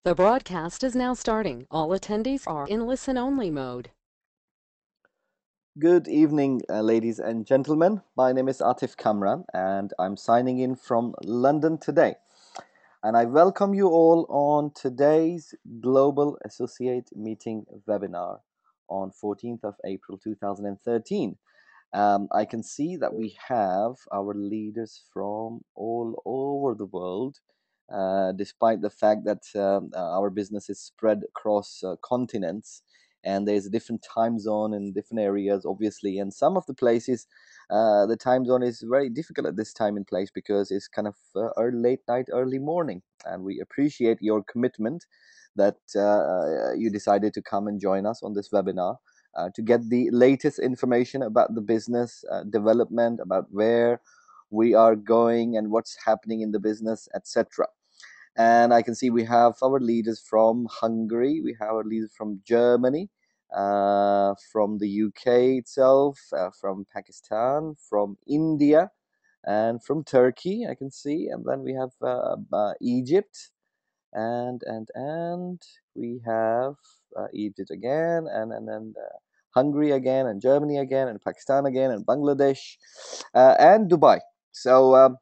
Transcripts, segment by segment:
The broadcast is now starting. All attendees are in listen-only mode. Good evening, ladies and gentlemen. My name is Atif Kamran, and I'm signing in from London today. And I welcome you all on today's Global Associate Meeting webinar on 14th of April 2013. I can see that we have our leaders from all over the world, despite the fact that our business is spread across continents and there's a different time zone in different areas, obviously. And some of the places, the time zone is very difficult at this time and place because it's kind of late night, early morning. And we appreciate your commitment that you decided to come and join us on this webinar to get the latest information about the business development, about where we are going and what's happening in the business, etc. And I can see we have our leaders from Hungary, we have our leaders from Germany, from the UK itself, from Pakistan, from India, and from Turkey, I can see. And then we have Egypt, and we have Egypt again, and Hungary again, and Germany again, and Pakistan again, and Bangladesh, and Dubai. So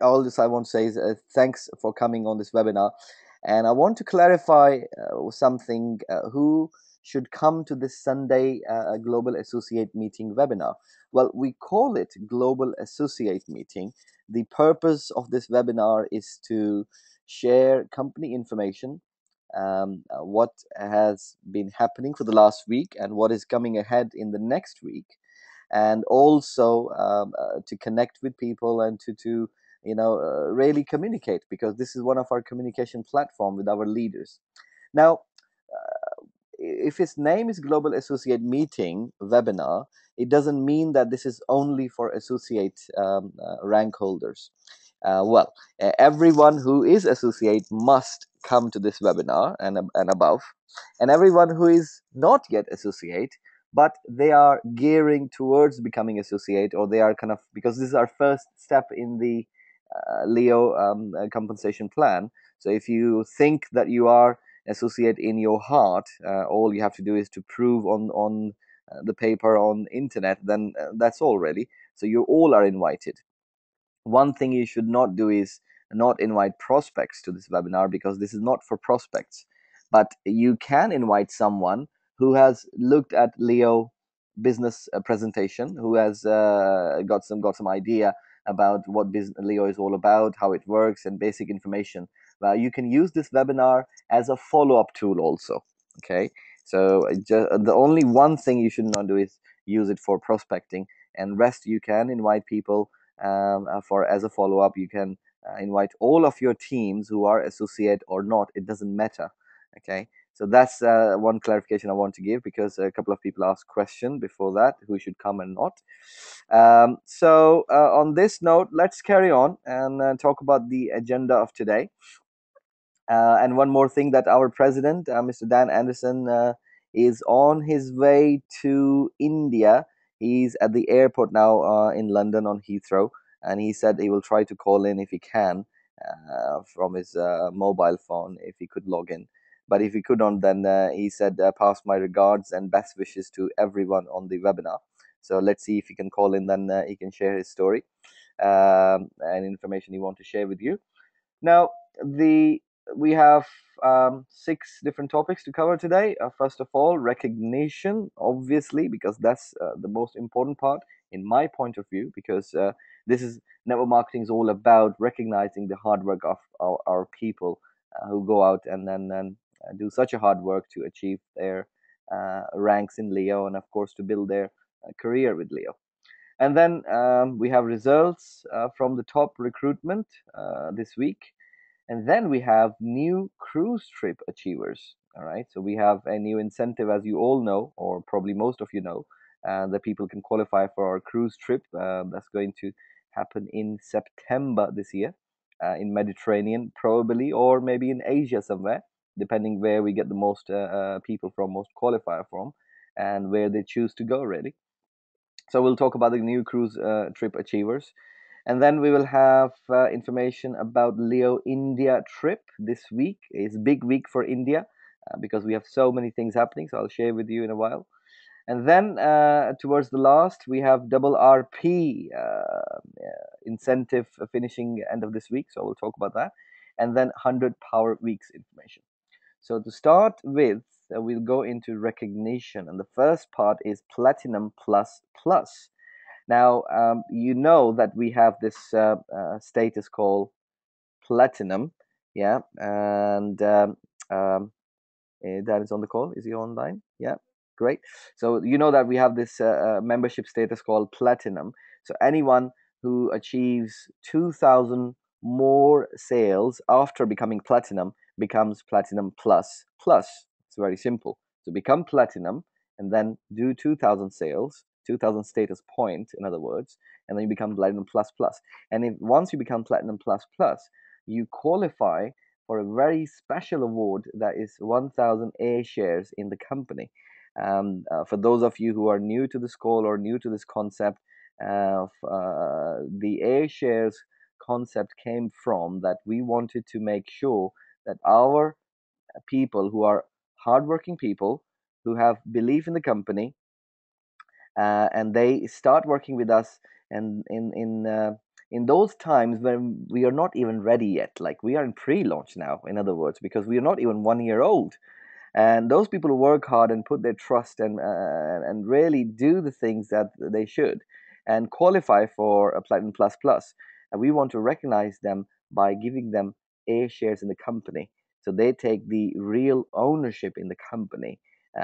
all this I want to say is thanks for coming on this webinar, and I want to clarify something. Who should come to this Sunday Global Associate Meeting webinar? Well, we call it Global Associate Meeting. The purpose of this webinar is to share company information, what has been happening for the last week and what is coming ahead in the next week, and also to connect with people and to really communicate, because this is one of our communication platform with our leaders. Now, if its name is Global Associate Meeting webinar, it doesn't mean that this is only for associate rank holders. Everyone who is associate must come to this webinar and above, and everyone who is not yet associate but they are gearing towards becoming associate, or they are kind of, because this is our first step in the Leo compensation plan. So if you think that you are associate in your heart, all you have to do is to prove on the paper on internet, then that's all really. So you all are invited. One thing you should not do is not invite prospects to this webinar, because this is not for prospects, but you can invite someone who has looked at Leo business presentation, who has got some idea about what Leo is all about, how it works, and basic information. Well, you can use this webinar as a follow-up tool also. Okay, so the only one thing you should not do is use it for prospecting, and rest you can invite people for as a follow-up. You can invite all of your teams who are associate or not, it doesn't matter. Okay, so that's one clarification I want to give, because a couple of people asked question before that who should come and not. So on this note, let's carry on and talk about the agenda of today. And one more thing, that our president, Mr. Dan Anderson, is on his way to India. He's at the airport now in London on Heathrow, and he said he will try to call in if he can from his mobile phone, if he could log in. But if he couldn't, then he said, pass my regards and best wishes to everyone on the webinar. So let's see if he can call in, then he can share his story and information he want to share with you. Now, we have 6 different topics to cover today. First of all, recognition, obviously, because that's the most important part in my point of view, because this is network marketing is all about recognizing the hard work of our people who go out and then do such a hard work to achieve their ranks in Leo, and of course to build their career with Leo. And then we have results from the top recruitment this week. And then we have new cruise trip achievers. All right. So we have a new incentive, as you all know, or probably most of you know, that people can qualify for our cruise trip. That's going to happen in September this year in Mediterranean, probably, or maybe in Asia somewhere, depending where we get the most people from, most qualifier from, and where they choose to go, really. So we'll talk about the new cruise trip achievers. And then we will have information about Leo India trip this week. It's a big week for India because we have so many things happening. So I'll share with you in a while. And then towards the last, we have double RP incentive finishing end of this week. So we'll talk about that. And then 100 Power Weeks information. So to start with, we'll go into recognition. And the first part is Platinum Plus Plus. Now, you know that we have this status called Platinum. Yeah. And Dan is on the call. Is he online? Yeah. Great. So you know that we have this membership status called Platinum. So anyone who achieves 2,000 more sales after becoming Platinum becomes Platinum Plus Plus. It's very simple. So become Platinum and then do 2,000 sales, 2,000 status points, in other words, and then you become Platinum Plus Plus. And if once you become Platinum Plus Plus, you qualify for a very special award that is 1,000 A shares in the company. For those of you who are new to this call or new to this concept, the A shares concept came from that we wanted to make sure that our people who are hardworking people who have belief in the company and they start working with us and in those times when we are not even ready yet, like we are in pre-launch now, in other words, because we are not even 1 year old, and those people who work hard and put their trust and really do the things that they should and qualify for a Platinum Plus Plus, and we want to recognize them by giving them A shares in the company, so they take the real ownership in the company,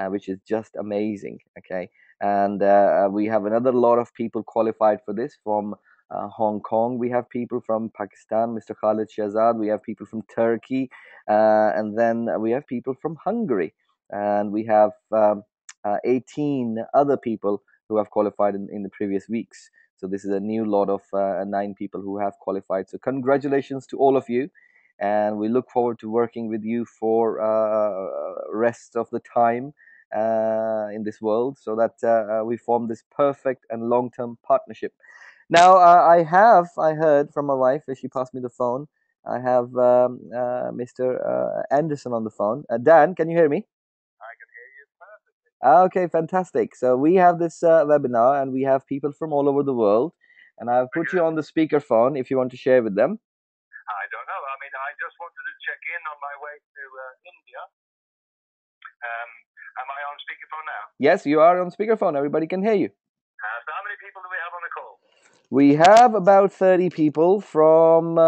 which is just amazing. Okay, and we have another lot of people qualified for this from Hong Kong. We have people from Pakistan, Mr. Khalid Shahzad. We have people from Turkey, and then we have people from Hungary, and we have 18 other people who have qualified in the previous weeks. So this is a new lot of 9 people who have qualified. So congratulations to all of you, and we look forward to working with you for rest of the time in this world, so that we form this perfect and long-term partnership. Now, I heard from my wife as she passed me the phone. I have Mr. Anderson on the phone. Dan, can you hear me? I can hear you perfectly. Okay, fantastic. So we have this webinar, and we have people from all over the world. And I've put you on the speakerphone if you want to share with them. I don't know. I mean, I just wanted to check in on my way to India. Am I on speakerphone now? Yes, you are on speakerphone. Everybody can hear you. So how many people do we have on the call? We have about 30 people from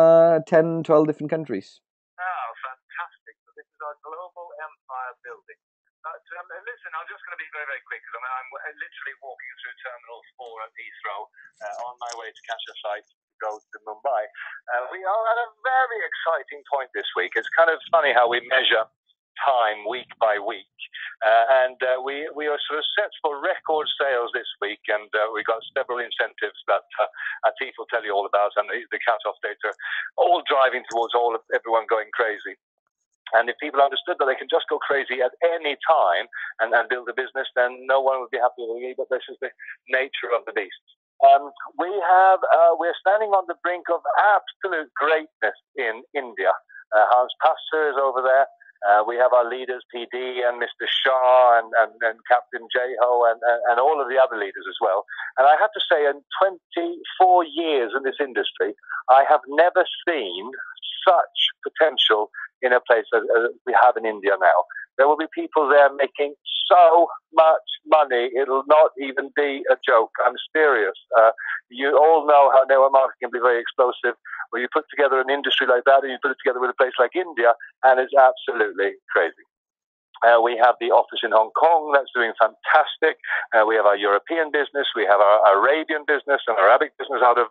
10, 12 different countries. Oh, fantastic. So this is our global empire building. Listen, I'm just going to be very, very quick because I'm literally walking through Terminal 4 at Heathrow on my way to catch a flight to go to Mumbai. We are at a very exciting point this week. It's kind of funny how we measure time week by week, and we are sort of set for record sales this week, and we got several incentives that Atif will tell you all about, and the cut-off dates are all driving towards everyone going crazy. And if people understood that they can just go crazy at any time and build a business, then no one would be happy with me. But this is the nature of the beast. We're standing on the brink of absolute greatness in India. Hans Passer is over there. We have our leaders, PD and Mr. Shah and Captain Jayho and all of the other leaders as well. And I have to say, in 24 years in this industry, I have never seen such potential in a place as we have in India now. There will be people there making so much money, it'll not even be a joke. I'm serious. You all know how network marketing can be very explosive. Where you put together an industry like that, and you put it together with a place like India, and it's absolutely crazy. We have the office in Hong Kong that's doing fantastic. We have our European business. We have our Arabian business and Arabic business out of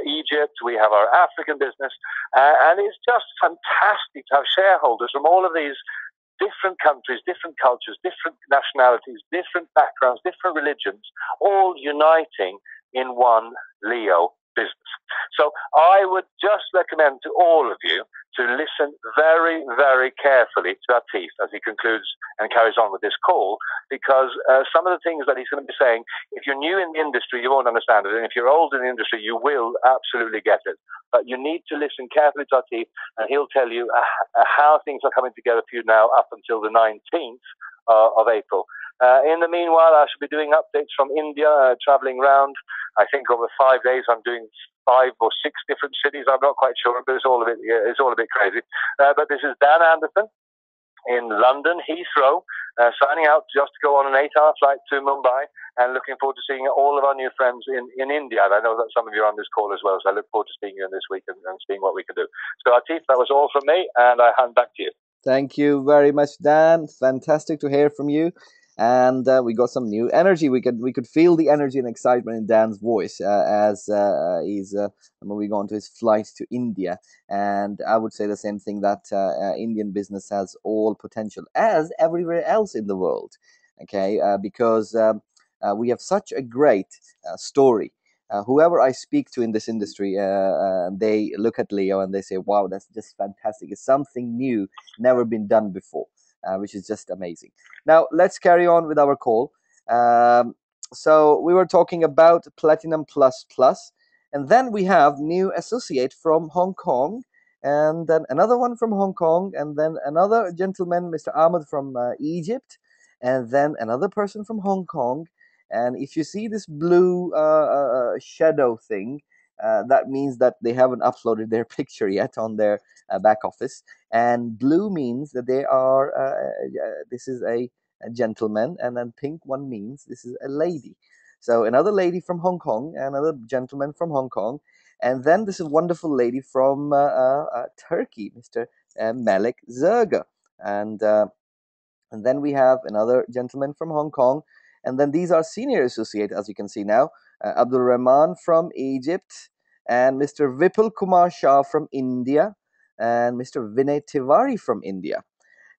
Egypt. We have our African business. And it's just fantastic to have shareholders from all of these different countries, different cultures, different nationalities, different backgrounds, different religions, all uniting in one Leo business. So I would just recommend to all of you to listen very, very carefully to Atif as he concludes and carries on with this call, because some of the things that he's going to be saying, if you're new in the industry, you won't understand it, and if you're old in the industry, you will absolutely get it. But you need to listen carefully to Atif, and he'll tell you how things are coming together for you now up until the 19th of April. In the meanwhile, I shall be doing updates from India, traveling around. I think over 5 days I'm doing 5 or 6 different cities. I'm not quite sure, but it's all a bit crazy. But this is Dan Anderson in London, Heathrow, signing out just to go on an 8-hour flight to Mumbai, and looking forward to seeing all of our new friends in India. And I know that some of you are on this call as well, so I look forward to seeing you in this week and seeing what we can do. So Atif, that was all from me, and I hand back to you. Thank you very much, Dan. Fantastic to hear from you. And we got some new energy. We could feel the energy and excitement in Dan's voice as he's moving on to his flight to India. And I would say the same thing, that Indian business has all potential, as everywhere else in the world. Okay, because we have such a great story. Whoever I speak to in this industry, they look at Leo and they say, wow, that's just fantastic. It's something new, never been done before, which is just amazing. Now, let's carry on with our call. So we were talking about Platinum Plus Plus, and then we have new associate from Hong Kong, and then another one from Hong Kong, and then another gentleman, Mr. Ahmed from Egypt, and then another person from Hong Kong. And if you see this blue shadow thing, that means that they haven't uploaded their picture yet on their back office. And blue means that they are, this is a gentleman, and then pink one means this is a lady. So another lady from Hong Kong, another gentleman from Hong Kong, and then this is a wonderful lady from Turkey, Mr. Malik Zerga. And then we have another gentleman from Hong Kong. And then these are senior associate, as you can see now, Abdul Rahman from Egypt, and Mr. Vipul Kumar Shah from India, and Mr. Vinay Tiwari from India.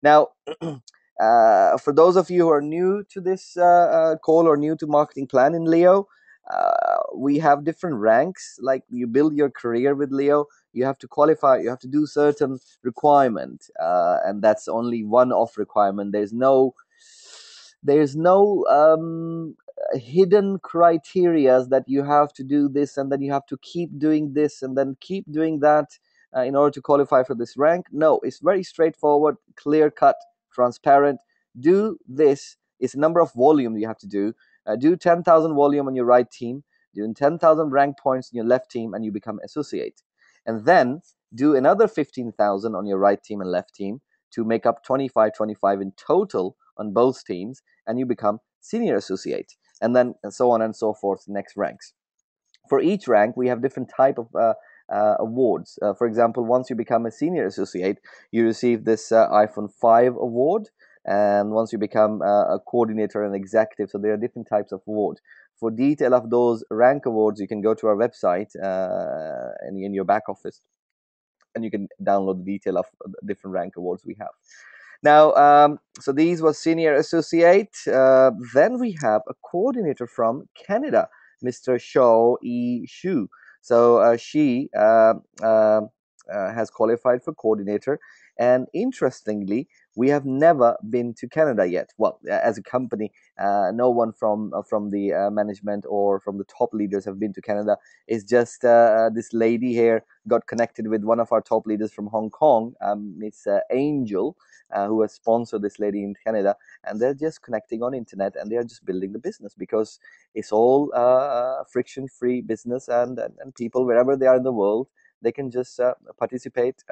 Now, for those of you who are new to this call or new to Marketing Plan in Leo, we have different ranks. Like, you build your career with Leo, you have to qualify, you have to do certain requirement, and that's only one-off requirement. There's no hidden criterias that you have to do this, and then you have to keep doing this, and then keep doing that in order to qualify for this rank. No, it's very straightforward, clear-cut, transparent. Do this. It's a number of volume you have to do. Do 10,000 volume on your right team, do 10,000 rank points in your left team, and you become associate. And then do another 15,000 on your right team and left team to make up 25 in total on both teams, and you become senior associate, and then so on and so forth, next ranks. For each rank, we have different type of awards. For example, once you become a senior associate, you receive this iPhone 5 award, and once you become a coordinator and executive, so there are different types of awards. For detail of those rank awards, you can go to our website in your back office, and you can download the detail of different rank awards we have. Now, so these were senior associate. Then we have a coordinator from Canada, Mr. Shao E. Shu. So she has qualified for coordinator. And interestingly, we have never been to Canada yet. Well, as a company, no one from the management or from the top leaders have been to Canada. It's just this lady here got connected with one of our top leaders from Hong Kong, Miss Angel, who has sponsored this lady in Canada, and they're just connecting on internet, and they're just building the business, because it's all friction-free business, and people, wherever they are in the world, they can just participate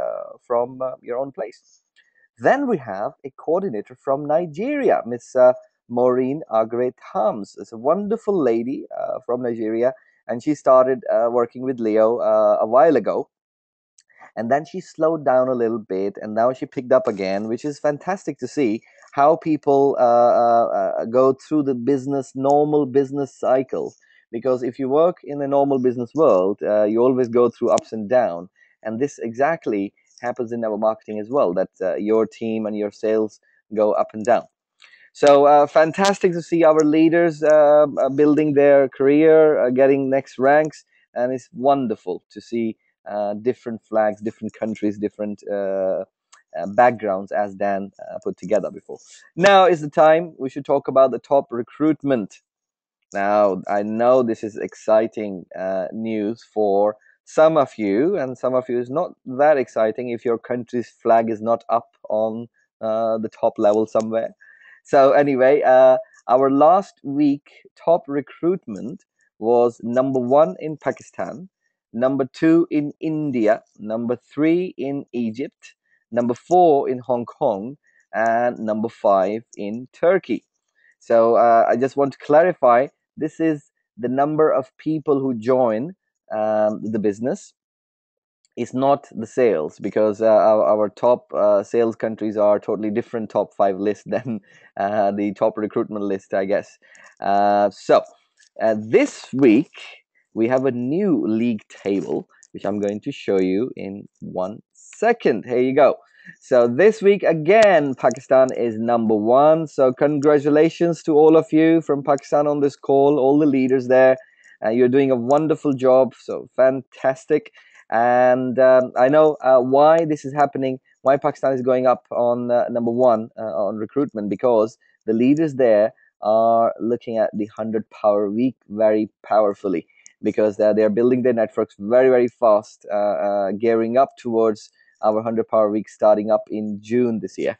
from your own place. Then we have a coordinator from Nigeria, Miss Maureen Agre Thams. It's a wonderful lady from Nigeria, and she started working with Leo a while ago. And then she slowed down a little bit, and now she picked up again, which is fantastic to see how people go through the normal business cycle. Because if you work in a normal business world, you always go through ups and downs. And this exactly happens in our marketing as well, that your team and your sales go up and down. So fantastic to see our leaders building their career, getting next ranks, and it's wonderful to see different flags, different countries, different backgrounds, as Dan put together before. Now is the time we should talk about the top recruitment. Now, I know this is exciting news for some of you, and some of you is not that exciting if your country's flag is not up on the top level somewhere. So, anyway, our last week top recruitment was number 1 in Pakistan, number 2 in India, number 3 in Egypt, number 4 in Hong Kong, and number 5 in Turkey. So, I just want to clarify, this is the number of people who join the business. It's not the sales, because our top sales countries are totally different top 5 list than the top recruitment list, I guess. So this week we have a new league table, which I'm going to show you in 1 second. Here you go. So this week again, Pakistan is number 1. So congratulations to all of you from Pakistan on this call, all the leaders there. You're doing a wonderful job. So fantastic. And I know why this is happening, why Pakistan is going up on number 1 on recruitment, because the leaders there are looking at the 100 power week very powerfully, because they're building their networks very, very fast, gearing up towards our 100 power week starting up in June this year.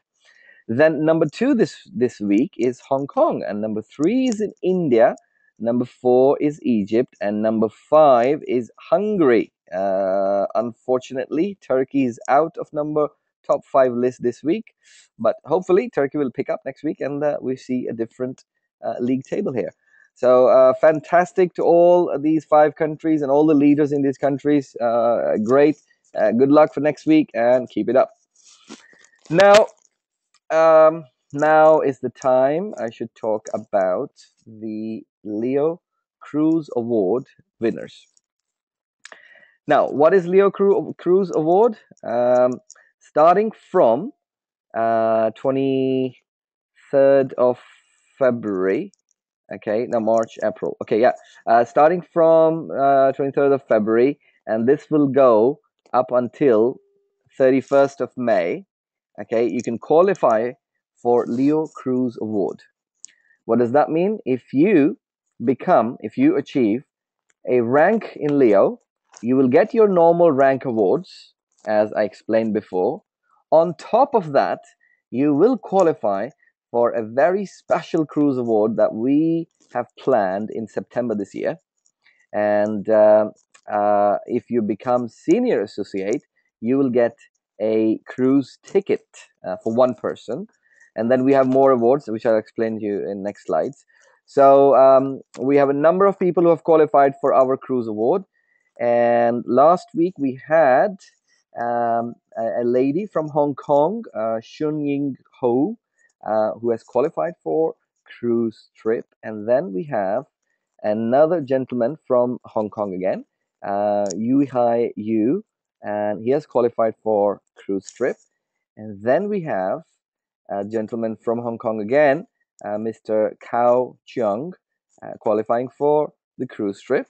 Then number 2 this week is Hong Kong, and number 3 is in India, number 4 is Egypt, and number 5 is Hungary. Unfortunately, Turkey is out of top 5 list this week, but hopefully Turkey will pick up next week, and we see a different league table here. So fantastic to all these 5 countries and all the leaders in these countries. Great. Good luck for next week, and keep it up. Now is the time I should talk about the Leo Cruz Award winners. Now, what is Leo Cruz Award? Starting from 23rd of February. Okay, now March, April. Okay, yeah. Starting from 23rd of February, and this will go up until 31st of May. Okay, you can qualify for Leo Cruz Award. What does that mean? If you achieve a rank in Leo, you will get your normal rank awards, as I explained before. On top of that, you will qualify for a very special cruise award that we have planned in September this year. And if you become senior associate, you will get a cruise ticket for 1 person. And then we have more awards, which I'll explain to you in next slides. So we have a number of people who have qualified for our cruise award. And last week we had a lady from Hong Kong, Shun Ying Ho, who has qualified for cruise trip. And then we have another gentleman from Hong Kong again, Yu Hai Yu, and he has qualified for cruise trip. And then we have a gentleman from Hong Kong again, Mr. Cao Cheong, qualifying for the cruise trip.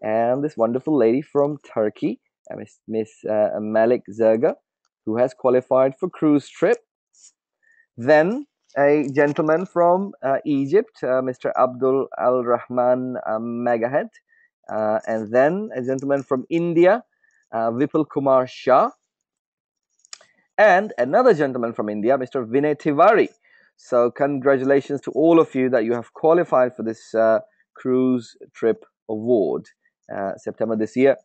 And this wonderful lady from Turkey, Miss Malik Zerga, who has qualified for cruise trip. Then a gentleman from Egypt, Mr. Abdul Al Rahman Megahead, and then a gentleman from India, Vipul Kumar Shah, and another gentleman from India, Mr. Vinay Tiwari. So congratulations to all of you that you have qualified for this cruise trip award September this year.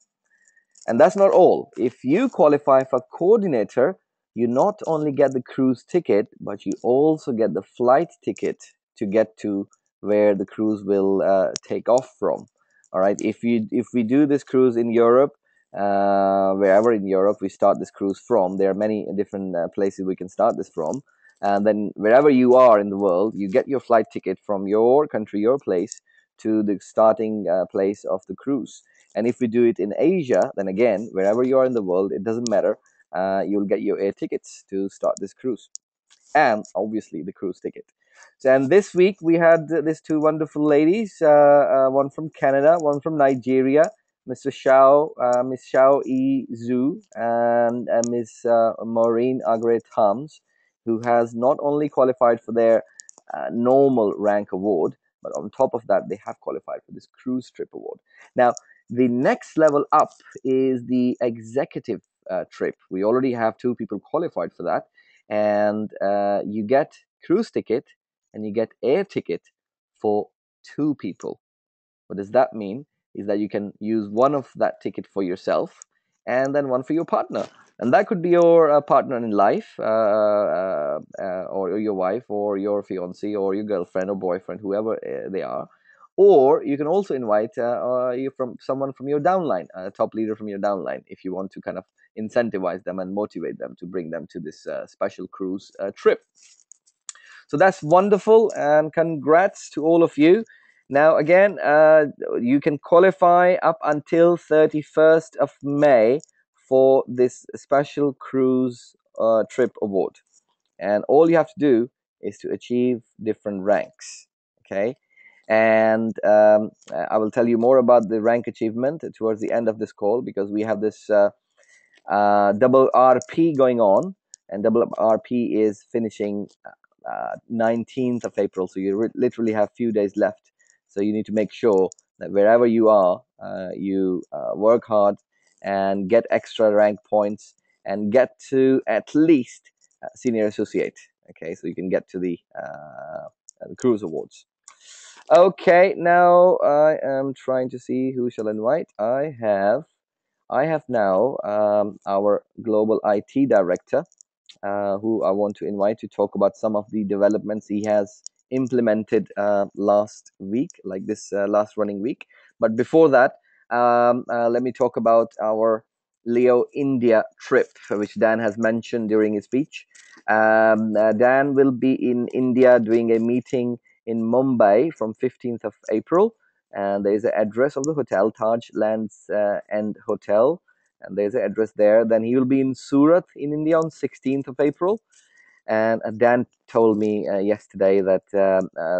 And that's not all. If you qualify for coordinator, you not only get the cruise ticket, but you also get the flight ticket to get to where the cruise will take off from. All right. If we do this cruise in Europe, wherever in Europe we start this cruise from, there are many different places we can start this from. And then wherever you are in the world, you get your flight ticket from your country, your place, to the starting place of the cruise. And if we do it in Asia, then again, wherever you are in the world, it doesn't matter. You'll get your air tickets to start this cruise, and obviously the cruise ticket. So, and this week we had these 2 wonderful ladies, one from Canada, one from Nigeria, Mr. Xiao, Miss Xiao E. Zhu, and Miss Maureen Agre Thams, who has not only qualified for their normal rank award, but on top of that, they have qualified for this cruise trip award. Now, the next level up is the executive trip. We already have 2 people qualified for that, and you get cruise ticket and you get air ticket for 2 people. What does that mean? Is that you can use one of that ticket for yourself and then one for your partner. And that could be your partner in life, or your wife, or your fiance, or your girlfriend or boyfriend, whoever they are. Or you can also invite you from someone from your downline, a top leader from your downline, if you want to kind of incentivize them and motivate them to bring them to this special cruise trip. So that's wonderful, and congrats to all of you. Now, again, you can qualify up until 31st of May for this special cruise trip award. And all you have to do is to achieve different ranks. Okay. And I will tell you more about the rank achievement towards the end of this call, because we have this double RP going on, and double RP is finishing 19th of April. So you literally have few days left. So you need to make sure that wherever you are, you work hard and get extra rank points and get to at least senior associate. Okay, so you can get to the cruise awards. Okay, now I am trying to see who shall invite. I have now our global IT director, who I want to invite to talk about some of the developments he has implemented last week, like this last running week. But before that, let me talk about our Leo India trip, which Dan has mentioned during his speech. Dan will be in India doing a meeting in Mumbai from 15th of April. And there is an address of the hotel, Taj Lands End Hotel, and there's an address there. Then he will be in Surat in India on 16th of April. And Dan told me yesterday that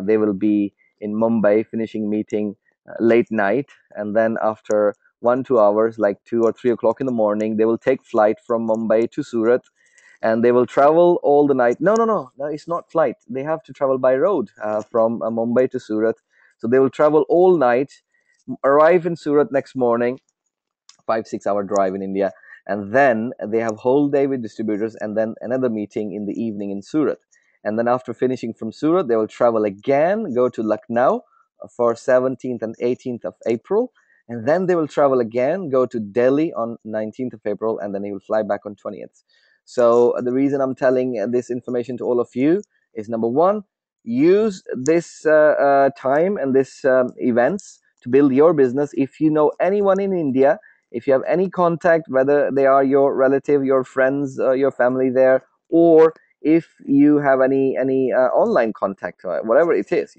they will be in Mumbai finishing meeting late night, and then after 1-2 hours, like 2 or 3 o'clock in the morning, they will take flight from Mumbai to Surat, and they will travel all the night. No, it's not flight. They have to travel by road from Mumbai to Surat. So they will travel all night, arrive in Surat next morning, 5-6 hour drive in India, and then they have whole day with distributors, and then another meeting in the evening in Surat. And then after finishing from Surat, they will travel again, go to Lucknow for 17th and 18th of April, and then they will travel again, go to Delhi on 19th of April, and then he will fly back on 20th. So the reason I'm telling this information to all of you is, number one, use this time and this events to build your business. If you know anyone in India, if you have any contact, whether they are your relative, your friends, your family there, or if you have any online contact, whatever it is,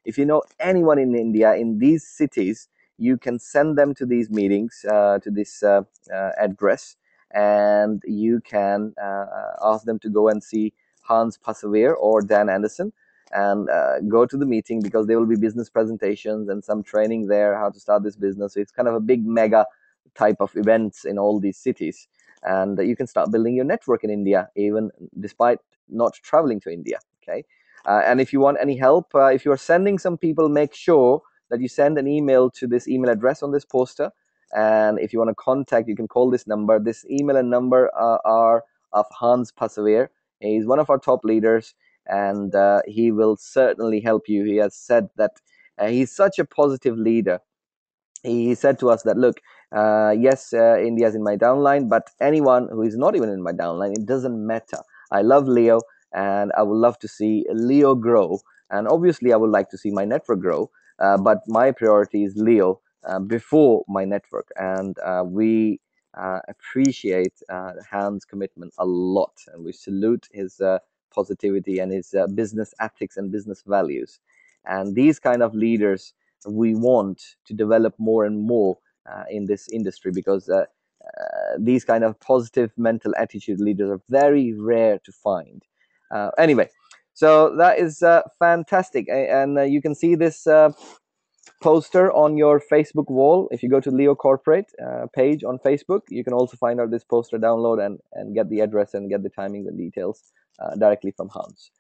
if you know anyone in India in these cities, you can send them to these meetings, to this address, and you can ask them to go and see Hans Passavier or Dan Anderson, and go to the meeting, because there will be business presentations and some training there, how to start this business. So it's kind of a big mega type of events in all these cities, and you can start building your network in India, even despite not traveling to India. Okay. And if you want any help, if you are sending some people, make sure that you send an email to this email address on this poster. And if you want to contact, you can call this number. This email and number are of Hans Passavier. He's one of our top leaders, and he will certainly help you. He has said that he's such a positive leader. He said to us that, look, yes, India is in my downline, but anyone who is not even in my downline, it doesn't matter. I love Leo, and I would love to see Leo grow. And obviously, I would like to see my network grow, but my priority is Leo before my network. And we appreciate Hans' commitment a lot, and we salute his positivity and his business ethics and business values. And these kind of leaders we want to develop more and more in this industry, because these kind of positive mental attitude leaders are very rare to find. Anyway, so that is fantastic, and you can see this poster on your Facebook wall. If you go to Leo Corporate page on Facebook, you can also find out this poster, download and get the address and get the timings and details directly from Hans.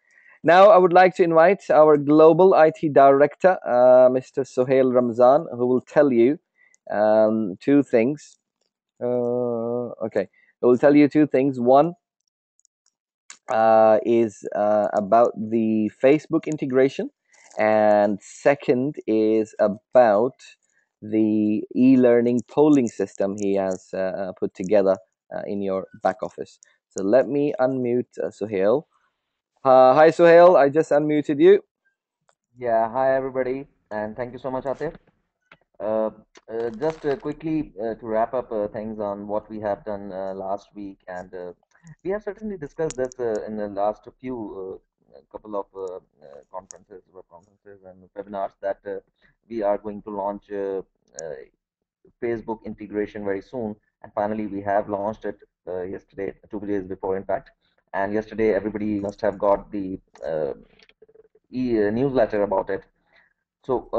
Now, I would like to invite our global IT director, Mr. Sohail Ramzan, who will tell you two things. Okay, I will tell you two things. One is about the Facebook integration, and second is about the e-learning polling system he has put together in your back office. So let me unmute Sohail. Hi Sohail, I just unmuted you. Yeah, hi everybody, and thank you so much, Atif. Uh, just quickly to wrap up things on what we have done last week, and we have certainly discussed this in the last few couple of conferences, web conferences, and webinars that we are going to launch Facebook integration very soon. And finally, we have launched it yesterday, 2 days before, in fact. And yesterday, everybody must have got the newsletter about it. So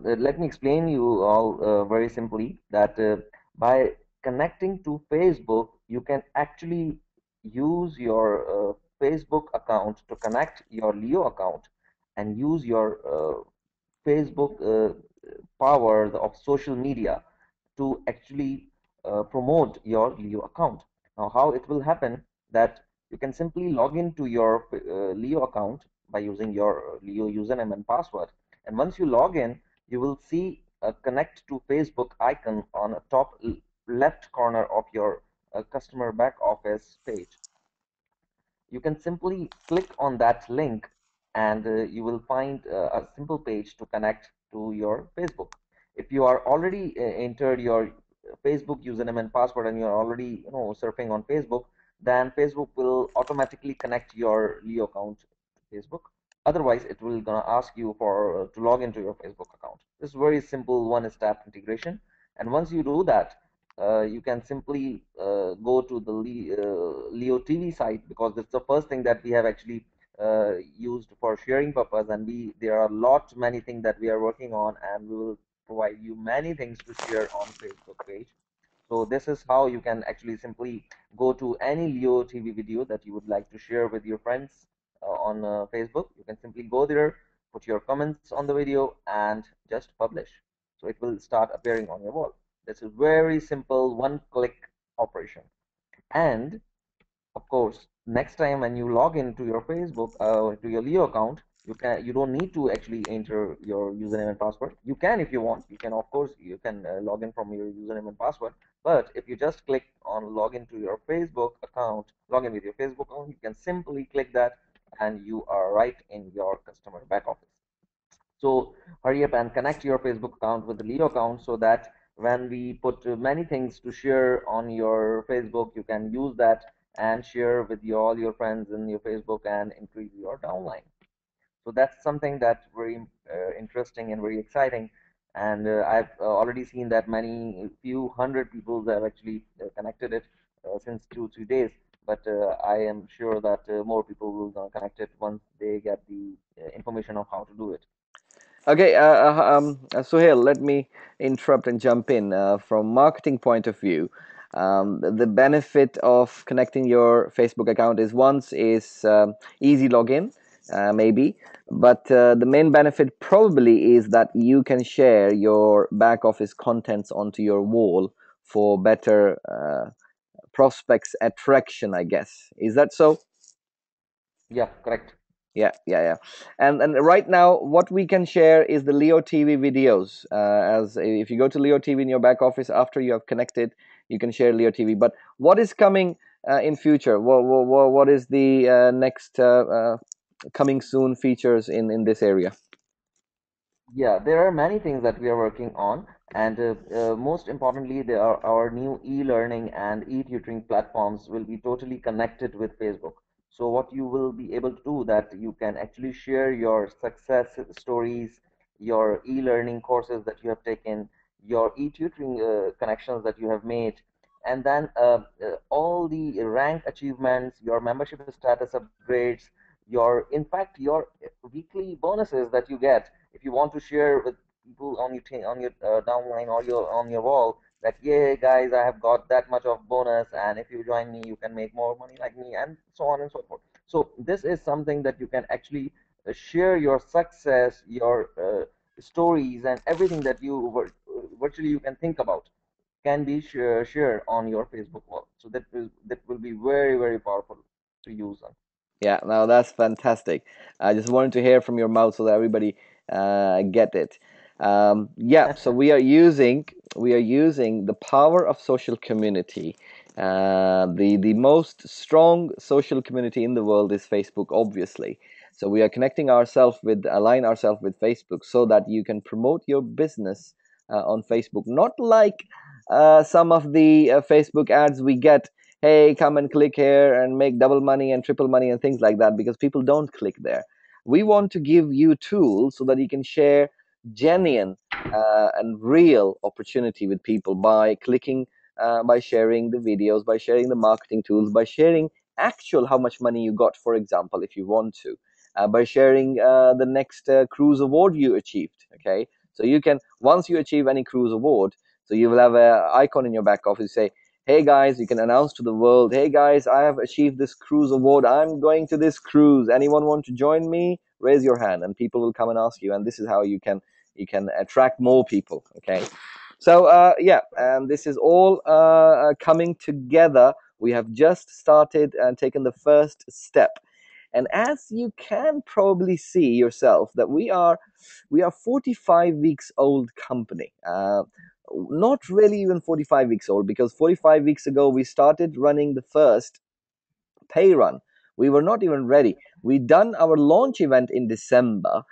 let me explain you all very simply that by connecting to Facebook, you can actually use your Facebook account to connect your Leo account and use your Facebook power of social media to actually promote your Leo account. Now, how it will happen that you can simply log into your Leo account by using your Leo username and password. And once you log in, you will see a connect to Facebook icon on the top left corner of your customer back office page. You can simply click on that link and you will find a simple page to connect to your Facebook. If you are already entered your Facebook username and password and you're already surfing on Facebook, then Facebook will automatically connect your Leo account to Facebook. Otherwise, it will gonna ask you for to log into your Facebook account. This is very simple one-step integration, and once you do that, you can simply go to the Leo TV site, because that's the first thing that we have actually used for sharing purpose, and there are many things that we are working on, and we will provide you many things to share on Facebook page. So this is how you can actually simply go to any Leo TV video that you would like to share with your friends on Facebook. You can simply go there, put your comments on the video, and just publish. So it will start appearing on your wall. This is very simple one-click operation. And of course, next time when you log into your Facebook to your Leo account, you don't need to actually enter your username and password. You can if you want. You can, of course, you can log in from your username and password. But if you just click on login to your Facebook account, login with your Facebook account, you can simply click that, and you are right in your customer back office. So hurry up and connect your Facebook account with the Leo account, so that when we put many things to share on your Facebook, you can use that and share with all your friends in your Facebook and increase your downline. So that's something that's very interesting and very exciting. And I've already seen that few hundred people have actually connected it since 2 3 days. But I am sure that more people will connect it once they get the information of how to do it. Okay, Sohail, let me interrupt and jump in. From marketing point of view, the benefit of connecting your Facebook account is easy login, maybe, but the main benefit probably is that you can share your back office contents onto your wall for better prospects attraction, I guess. Is that so? Yeah, correct. Yeah. And right now, what we can share is the Leo TV videos. As if you go to Leo TV in your back office after you have connected, you can share Leo TV. But what is coming in future? What is the next coming soon features in this area? Yeah, there are many things that we are working on, and most importantly, there are our new e-learning and e-tutoring platforms will be totally connected with Facebook. So what you will be able to do that you can actually share your success stories, your e-learning courses that you have taken, your e-tutoring connections that you have made, and then all the rank achievements, your membership status upgrades, in fact, your weekly bonuses that you get if you want to share with people on your on your downline or your on your wall that, yeah guys, I have got that much of bonus, and if you join me you can make more money like me, and so on and so forth. So this is something that you can actually share your success, your stories, and everything that you virtually you can think about can be shared on your Facebook wall. So that will be very, very powerful to use on. Yeah, now that's fantastic. I just wanted to hear from your mouth so that everybody get it. Yeah, so we are using the power of social community. The most strong social community in the world is Facebook, obviously. So we are connecting ourselves with align ourselves with Facebook so that you can promote your business on Facebook. Not like some of the Facebook ads we get, hey, come and click here and make double money and triple money and things like that, because people don't click there. We want to give you tools so that you can share genuine and real opportunity with people by clicking, by sharing the videos, by sharing the marketing tools, by sharing actual how much money you got, for example, if you want to, by sharing the next cruise award you achieved. Okay, so you can, once you achieve any cruise award, so you will have a icon in your back office say, hey guys, you can announce to the world, hey guys, I have achieved this cruise award, I'm going to this cruise, anyone want to join me, raise your hand, and people will come and ask you, and this is how you can attract more people. Okay, so yeah, and this is all coming together. We have just started and taken the first step, and as you can probably see yourself that we are 45 weeks old company. Not really even 45 weeks old, because 45 weeks ago we started running the first pay run. We were not even ready. We done our launch event in December,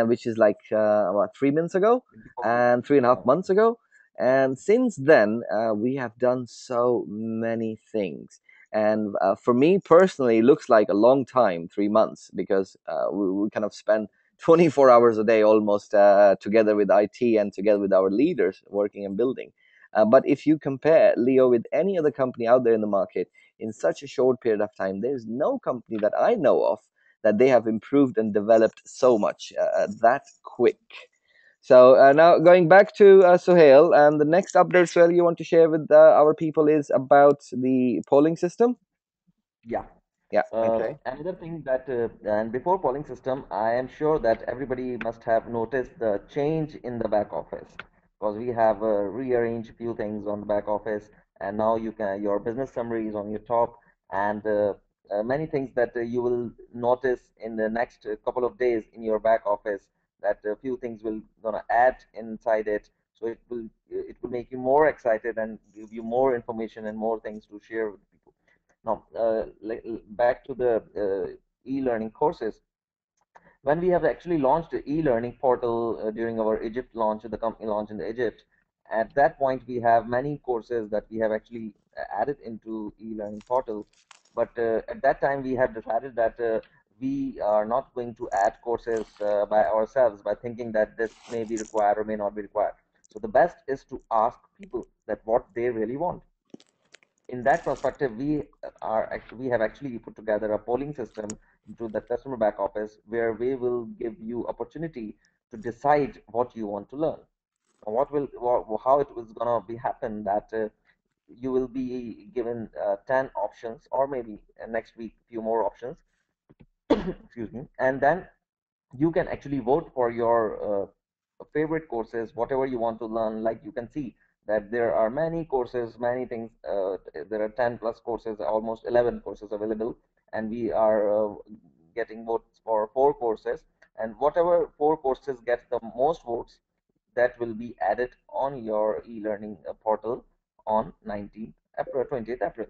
which is like about 3 months ago, 24 months. and three and a half Yeah. months ago. And since then, we have done so many things. And for me personally, it looks like a long time, 3 months, because we kind of spend 24 hours a day almost together with IT and together with our leaders working and building. But if you compare Leo with any other company out there in the market, in such a short period of time, there's no company that I know of that they have improved and developed so much that quick. So now going back to Suhail, and the next update, Suhail, you want to share with our people is about the polling system. Yeah. Yeah. Okay. Another thing that, and before polling system, I am sure that everybody must have noticed the change in the back office, because we have rearranged a few things on the back office, and now you can your business summary is on your top, and many things that you will notice in the next couple of days in your back office, that a few things will gonna add inside it, so it will make you more excited and give you more information and more things to share with people. Now, back to the e-learning courses. When we have actually launched the e-learning portal during our Egypt launch, the company launch in Egypt, at that point we have many courses that we have actually added into e-learning portal. But at that time we had decided that we are not going to add courses by ourselves by thinking that this may be required or may not be required. So the best is to ask people that what they really want. In that perspective, we have actually put together a polling system into the customer back office where we will give you opportunity to decide what you want to learn. How it was gonna be happen that you will be given 10 options, or maybe next week few more options. Excuse me. And then you can actually vote for your favorite courses, whatever you want to learn. Like you can see that there are many courses, many things. There are 10 plus courses, almost 11 courses available, and we are getting votes for 4 courses. And whatever 4 courses get the most votes, that will be added on your e-learning portal on 19th April, 20th April.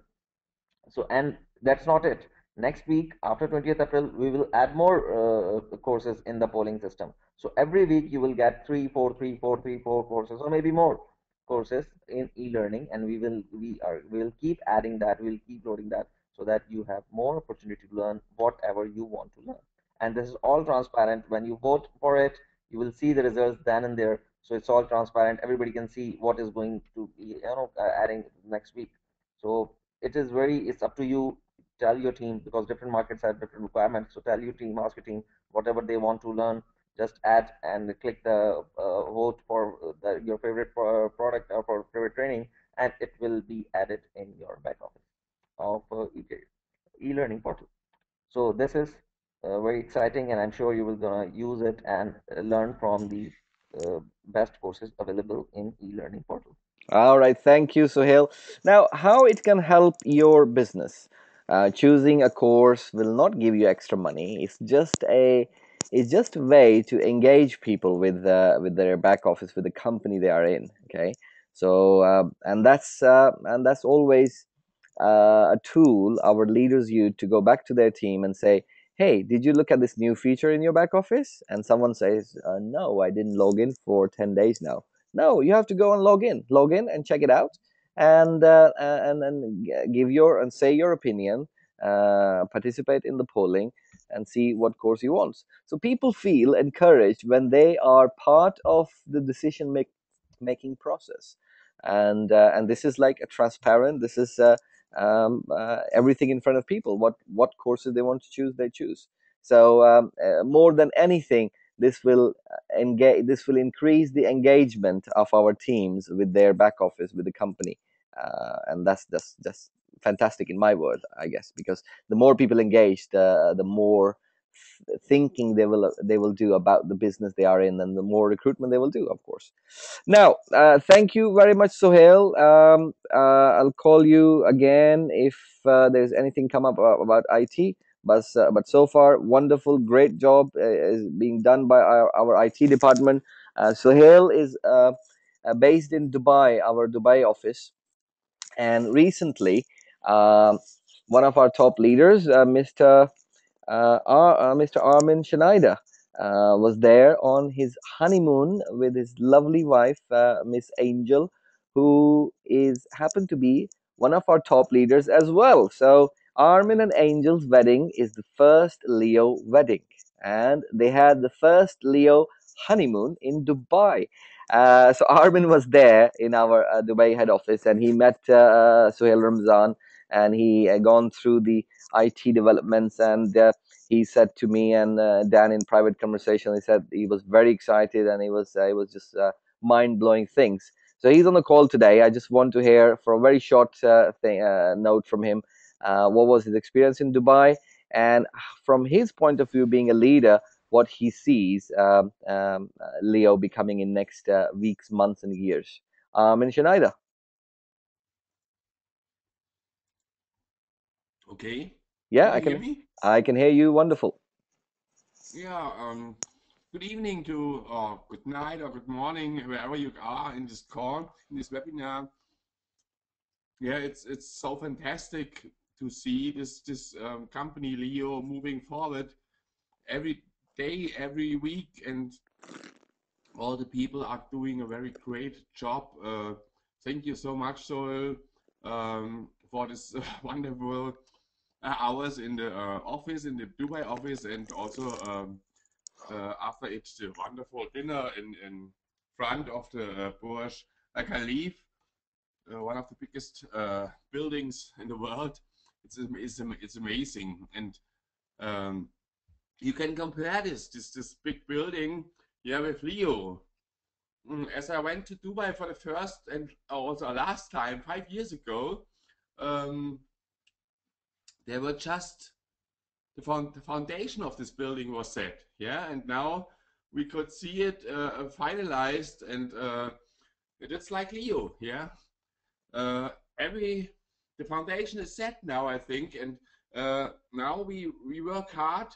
So, and that's not it. Next week, after 20th April, we will add more courses in the polling system. So every week you will get 3, 4, 3, 4, 3, 4 courses, or maybe more courses in e-learning, and we will keep adding that. We'll keep loading that so that you have more opportunity to learn whatever you want to learn. And this is all transparent. When you vote for it, you will see the results then and there. So it's all transparent. Everybody can see what is going to be, adding next week. So it's up to you. Tell your team, because different markets have different requirements. So tell your team, ask your team whatever they want to learn. just add and click the vote for your favorite product or for favorite training, and it will be added in your back office of e-learning portal. So this is very exciting, and I'm sure you will gonna use it and learn from the best courses available in e-learning portal. All right, thank you, Sohail. Now, how it can help your business? Choosing a course will not give you extra money. It's just a way to engage people with their back office, with the company they are in. Okay, so and that's always a tool our leaders use to go back to their team and say, "Hey, did you look at this new feature in your back office?" And someone says, "No, I didn't log in for 10 days now." No, you have to go and log in and check it out, and give your and say your opinion, participate in the polling, and see what course you want. So people feel encouraged when they are part of the making process, and this is like a transparent. This is everything in front of people. What courses they want to choose, they choose. So more than anything, this will engage. This will increase the engagement of our teams with their back office, with the company, and that's just fantastic in my word, I guess, because the more people engage, the more thinking they will do about the business they are in, and the more recruitment they will do, of course. Now, thank you very much, Sohail. I'll call you again if there's anything come up about IT. But so far, wonderful, great job is being done by our IT department. Sohail is based in Dubai, our Dubai office, and recently, one of our top leaders, Mr. Armin Schneider was there on his honeymoon with his lovely wife, Miss Angel, who is happened to be one of our top leaders as well. So Armin and Angel's wedding is the first Leo wedding, and they had the first Leo honeymoon in Dubai. So Armin was there in our Dubai head office, and he met Suhail Ramzan, and he gone through the IT developments, and he said to me and Dan in private conversation, he said he was very excited, and it was just mind blowing things. So he's on the call today. I just want to hear for a very short note from him. What was his experience in Dubai, and from his point of view, being a leader, what he sees Leo becoming in next weeks, months, and years. In Schneider. Okay. Yeah, Can you hear me? I can hear you. Wonderful. Yeah. Good evening to, or good night, or good morning, wherever you are in this call, in this webinar. Yeah, it's so fantastic to see this company Leo moving forward every day, every week, and all the people are doing a very great job. Thank you so much, Sol, for this wonderful hours in the office, in the Dubai office, and also after it's the wonderful dinner in front of the Burj Al Khalifa, one of the biggest buildings in the world. It's amazing, and um, you can compare this big building, yeah, with Leo. As I went to Dubai for the first and also last time 5 years ago, um, there were just the foundation of this building was set, yeah, and now we could see it finalized, and it's like Leo, yeah. Every the foundation is set now, I think, and now we work hard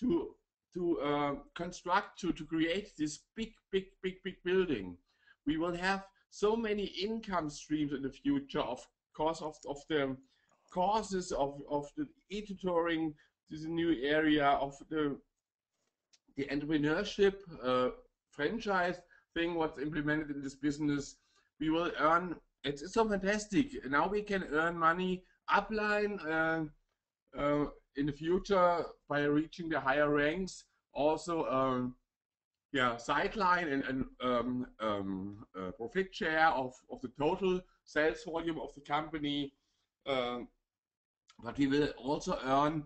to construct to create this big building. We will have so many income streams in the future, of course, of the courses of the e-tutoring. This is a new area of the entrepreneurship franchise thing, what's implemented in this business. We will earn, it's so fantastic. Now we can earn money upline in the future by reaching the higher ranks. Also, yeah, sideline and profit share of the total sales volume of the company. But we will also earn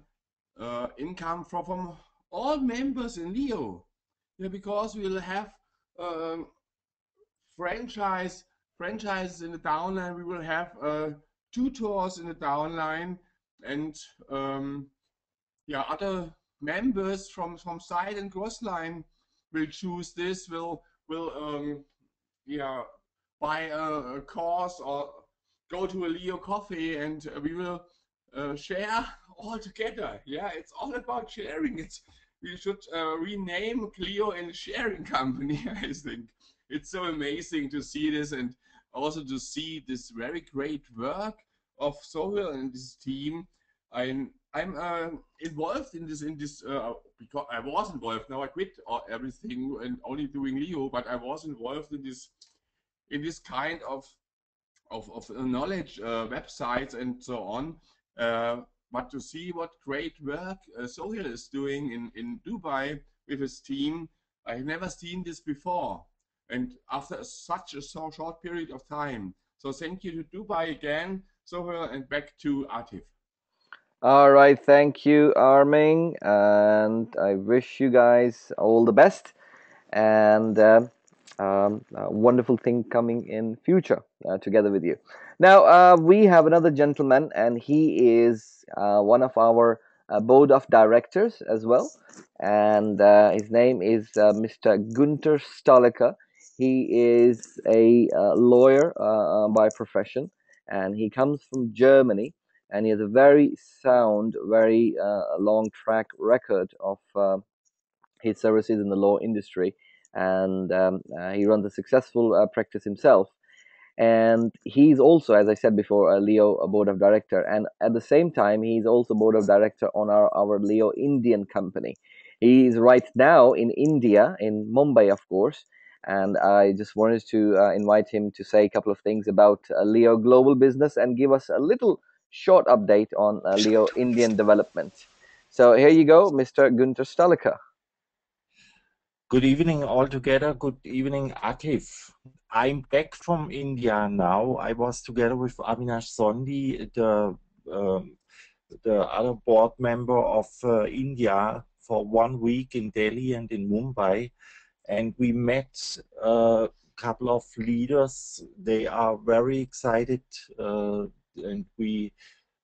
income from all members in Leo. Yeah, because we'll have um, franchises in the downline. We will have tutors in the downline, and yeah, other members from side and cross line will choose this. Will yeah, buy a course or go to a Leo coffee, and we will share all together. Yeah, it's all about sharing. We should rename Clio in sharing company. I think it's so amazing to see this, and also to see this very great work of Sohil and his team. I'm involved in this because I was involved. Now I quit everything and only doing Leo, but I was involved in this kind of knowledge websites and so on. But to see what great work Sohail is doing in Dubai with his team, I've never seen this before. And after such a so short period of time. So thank you to Dubai again, Sohail, and back to Atif. All right, thank you, Arming, and I wish you guys all the best and a wonderful thing coming in future together with you. Now we have another gentleman, and he is one of our board of directors as well, and his name is Mr. Gunter Staliker. He is a lawyer by profession, and he comes from Germany, and he has a very sound, very long track record of his services in the law industry, and he runs a successful practice himself. And he's also, as I said before, a Leo a board of director, and at the same time, he's also board of director on our Leo Indian company. He's right now in India, in Mumbai, of course. And I just wanted to invite him to say a couple of things about Leo Global Business and give us a little short update on Leo Indian development. So here you go, Mr. Gunter Staliker. Good evening all together. Good evening, Atif. I'm back from India now. I was together with Avinash Sondi, the other board member of India, for 1 week in Delhi and in Mumbai. And we met a couple of leaders. They are very excited, and we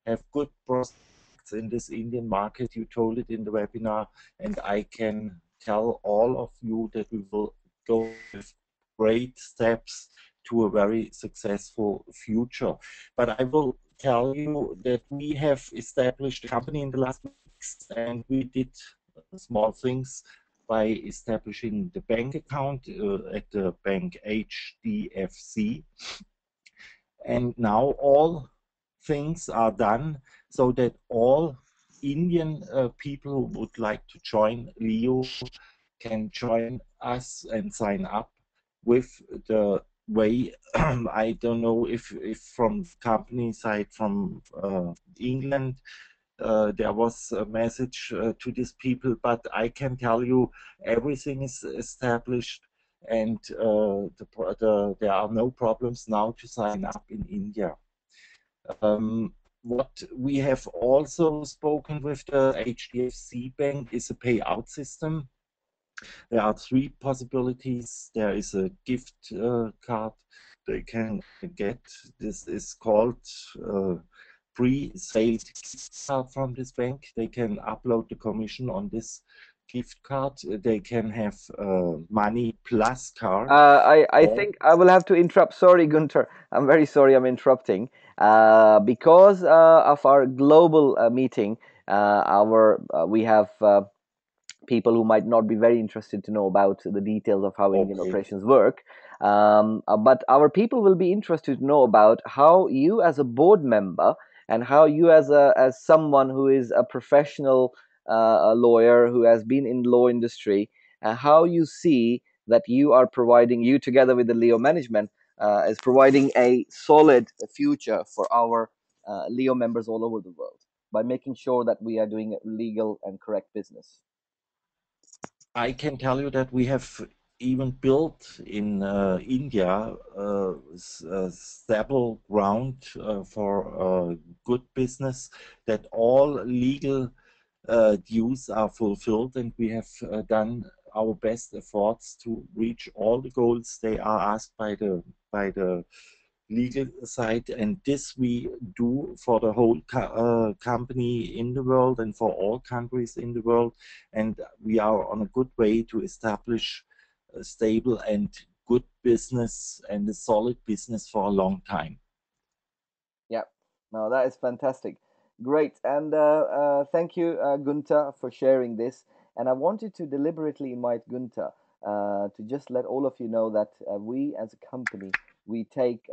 have good prospects in this Indian market. You told it in the webinar, and I can tell all of you that we will go with great steps to a very successful future. But I will tell you that we have established a company in the last weeks, and we did small things by establishing the bank account at the bank HDFC. And now all things are done so that all Indian people who would like to join Leo can join us and sign up with the way. I don't know if from company side from England there was a message to these people, but I can tell you everything is established, and there are no problems now to sign up in India. What we have also spoken with the HDFC Bank is a payout system. There are 3 possibilities. There is a gift card they can get. This is called pre-sale card from this bank. They can upload the commission on this gift card. They can have money plus card. I think I will have to interrupt. Sorry, Gunter. I'm very sorry I'm interrupting. Because of our global meeting, we have people who might not be very interested to know about the details of how Indian operations work. But our people will be interested to know about how you as a board member and how you as someone who is a professional a lawyer who has been in the law industry, how you see that you together with the Leo management is providing a solid future for our Leo members all over the world by making sure that we are doing legal and correct business. I can tell you that we have even built in India a stable ground for good business, that all legal dues are fulfilled, and we have done our best efforts to reach all the goals they are asked by the legal side, and this we do for the whole company in the world and for all countries in the world, and we are on a good way to establish a stable and good business and a solid business for a long time. Yeah, no, that is fantastic. Great. And thank you, Gunther, for sharing this. And I wanted to deliberately invite Gunther to just let all of you know that we as a company, we take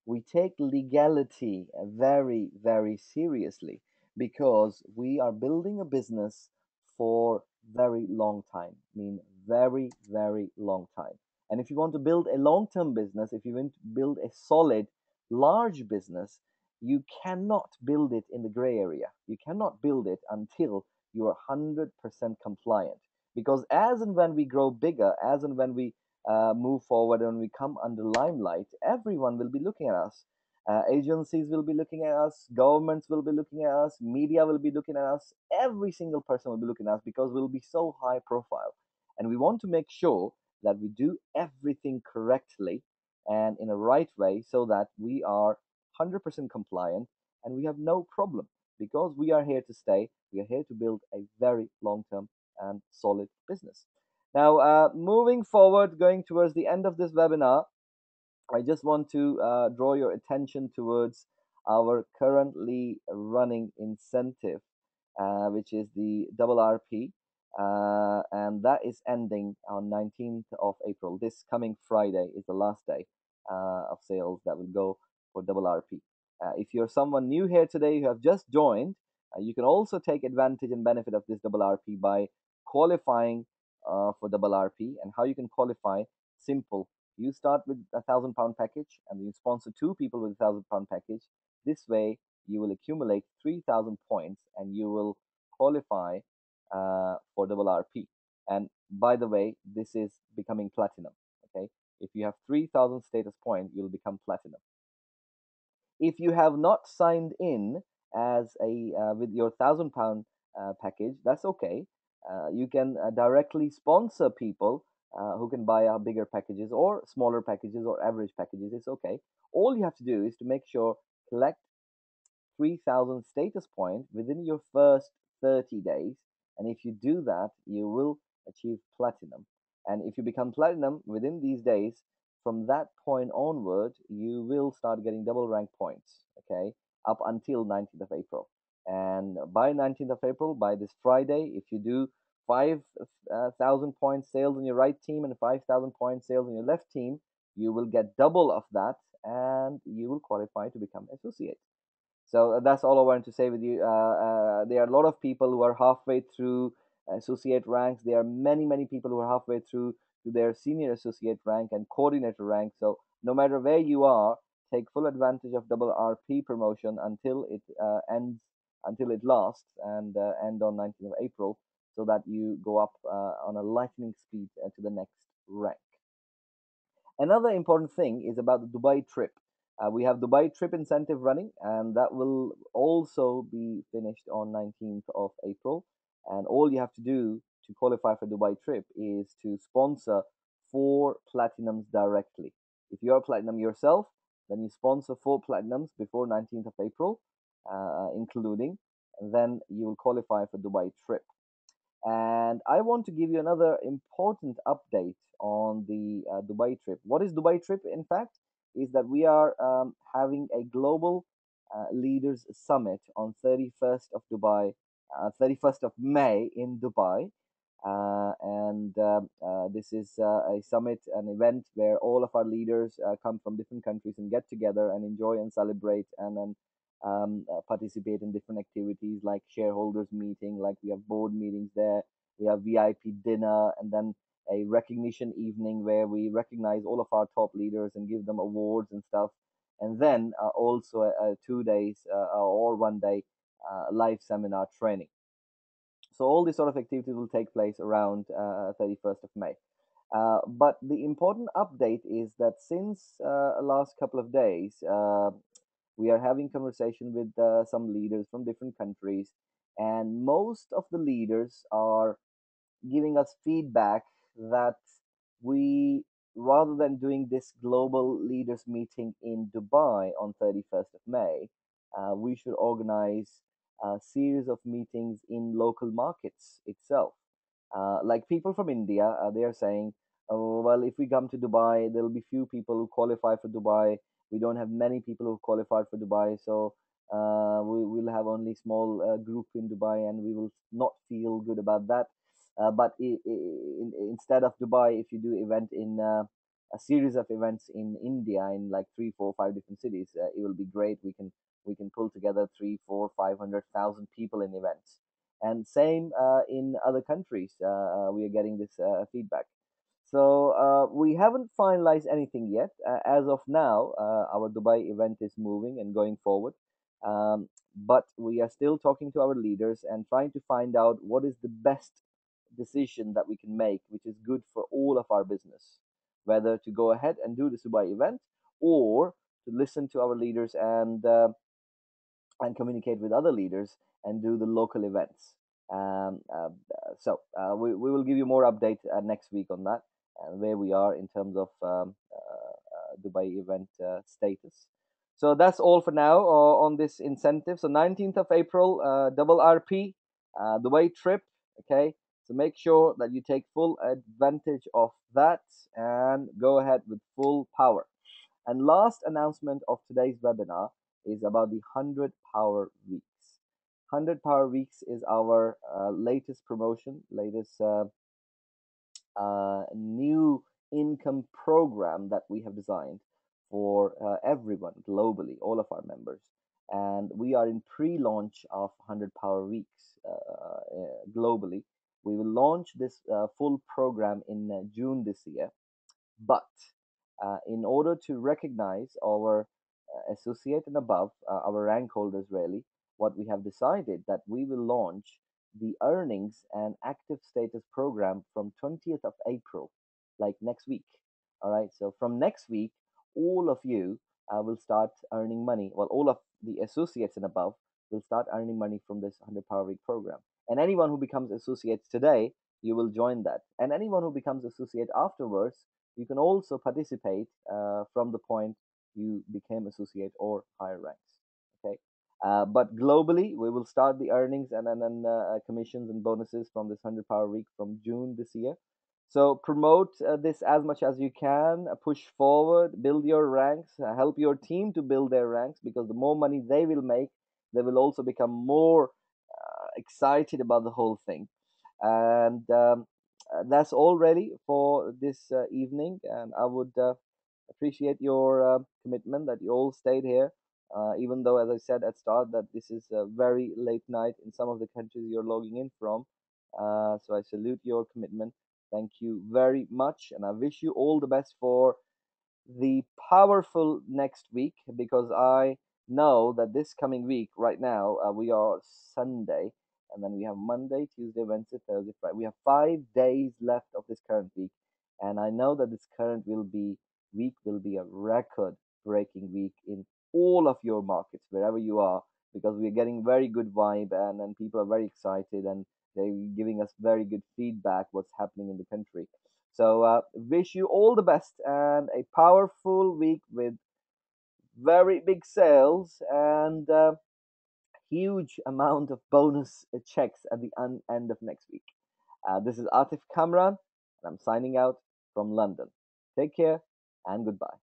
we take legality very, very seriously because we are building a business for very long time. I mean, very, very long time. And if you want to build a long-term business, if you want to build a solid, large business, you cannot build it in the gray area. You cannot build it until you are 100% compliant. Because as and when we grow bigger, as and when we move forward and we come under limelight, everyone will be looking at us. Agencies will be looking at us, governments will be looking at us, media will be looking at us, every single person will be looking at us because we'll be so high profile. And we want to make sure that we do everything correctly and in a right way so that we are 100% compliant and we have no problem because we are here to stay. We are here to build a very long term and solid business. Now, moving forward, going towards the end of this webinar, I just want to draw your attention towards our currently running incentive, which is the double RP, and that is ending on 19th of April. This coming Friday is the last day of sales that will go for double RP. If you're someone new here today who have just joined, you can also take advantage and benefit of this double RP by qualifying for double RP. And how you can qualify? Simple. You start with £1,000 package and you sponsor two people with £1,000 package. This way, you will accumulate 3,000 points and you will qualify for double RP. And by the way, this is becoming platinum. Okay, if you have 3,000 status point, you'll become platinum. If you have not signed in as a with your £1,000 package, that's okay. You can directly sponsor people who can buy our bigger packages or smaller packages or average packages. It's okay. All you have to do is to make sure collect 3,000 status point within your first 30 days, and if you do that, you will achieve platinum. And if you become platinum within these days, from that point onward, you will start getting double rank points. Okay, up until 19th of April. And by 19th of April, by this Friday, if you do 5,000 point sales on your right team and 5,000 point sales on your left team, you will get double of that, and you will qualify to become associate. So that's all I wanted to say with you. There are a lot of people who are halfway through associate ranks. There are many, many people who are halfway through to their senior associate rank and coordinator rank. So no matter where you are, take full advantage of double RP promotion until it ends, until it lasts and end on 19th of April, so that you go up on a lightning speed to the next rank. Another important thing is about the Dubai trip. We have Dubai trip incentive running, and that will also be finished on 19th of April. And all you have to do to qualify for Dubai trip is to sponsor 4 platinums directly. If you are platinum yourself, then you sponsor 4 platinums before 19th of April, including, and then you will qualify for Dubai trip. And I want to give you another important update on the Dubai trip. What is Dubai trip, in fact? Is that we are having a global leaders summit on 31st of Dubai, 31st of May in Dubai. And this is a summit, an event where all of our leaders come from different countries and get together and enjoy and celebrate and participate in different activities like shareholders meeting, like we have board meetings there, we have VIP dinner, and then a recognition evening where we recognize all of our top leaders and give them awards and stuff. And then also 2 days or 1 day live seminar training. So all these sort of activities will take place around 31st of May. But the important update is that since last couple of days, we are having conversation with some leaders from different countries, and most of the leaders are giving us feedback that we, rather than doing this global leaders meeting in Dubai on 31st of May, we should organize a series of meetings in local markets itself. Like people from India, they are saying, oh, well, if we come to Dubai, there'll be few people who qualify for Dubai. We don't have many people who qualified for Dubai, so we will have only small group in Dubai, and we will not feel good about that. But instead of Dubai, if you do event in a series of events in India in like 3, 4, 5 different cities, it will be great. We can pull together 3, 4, 500,000 people in events, and same in other countries. We are getting this feedback. So we haven't finalized anything yet. As of now, our Dubai event is moving and going forward. But we are still talking to our leaders and trying to find out what is the best decision that we can make, which is good for all of our business, whether to go ahead and do the Dubai event or to listen to our leaders and communicate with other leaders and do the local events. We will give you more update next week on that and where we are in terms of Dubai event status. So that's all for now on this incentive. So 19th of April, double RP, Dubai trip. Okay, so make sure that you take full advantage of that and go ahead with full power. And last announcement of today's webinar is about the 100 Power Weeks. 100 Power Weeks is our latest promotion, latest new income program that we have designed for everyone globally, all of our members. And we are in pre-launch of 100 Power Weeks globally. We will launch this full program in June this year. But in order to recognize our associate and above, our rank holders really, what we have decided that we will launch the earnings and active status program from 20th of April, like next week. All right, so from next week, all of you will start earning money. Well, all of the associates and above will start earning money from this 100 Power Week program. And anyone who becomes associates today, you will join that. And anyone who becomes associate afterwards, you can also participate from the point you became associate or higher ranks. Okay, but globally, we will start the earnings and commissions and bonuses from this 100 Power Week from June this year. So promote this as much as you can, push forward, build your ranks, help your team to build their ranks, because the more money they will make, they will also become more excited about the whole thing. And that's all ready for this evening. And I would appreciate your commitment that you all stayed here, even though, as I said at start, that this is a very late night in some of the countries you're logging in from. So I salute your commitment. Thank you very much, and I wish you all the best for the powerful next week, because I know that this coming week, right now, we are Sunday, and then we have Monday, Tuesday, Wednesday, Thursday, Friday. We have 5 days left of this current week, and I know that this current week will be a record-breaking week in all of your markets, wherever you are, because we are getting very good vibe, and people are very excited, and they're giving us very good feedback what's happening in the country. So wish you all the best and a powerful week with very big sales and huge amount of bonus checks at the end of next week. This is Atif Kamran, and I'm signing out from London. Take care and goodbye.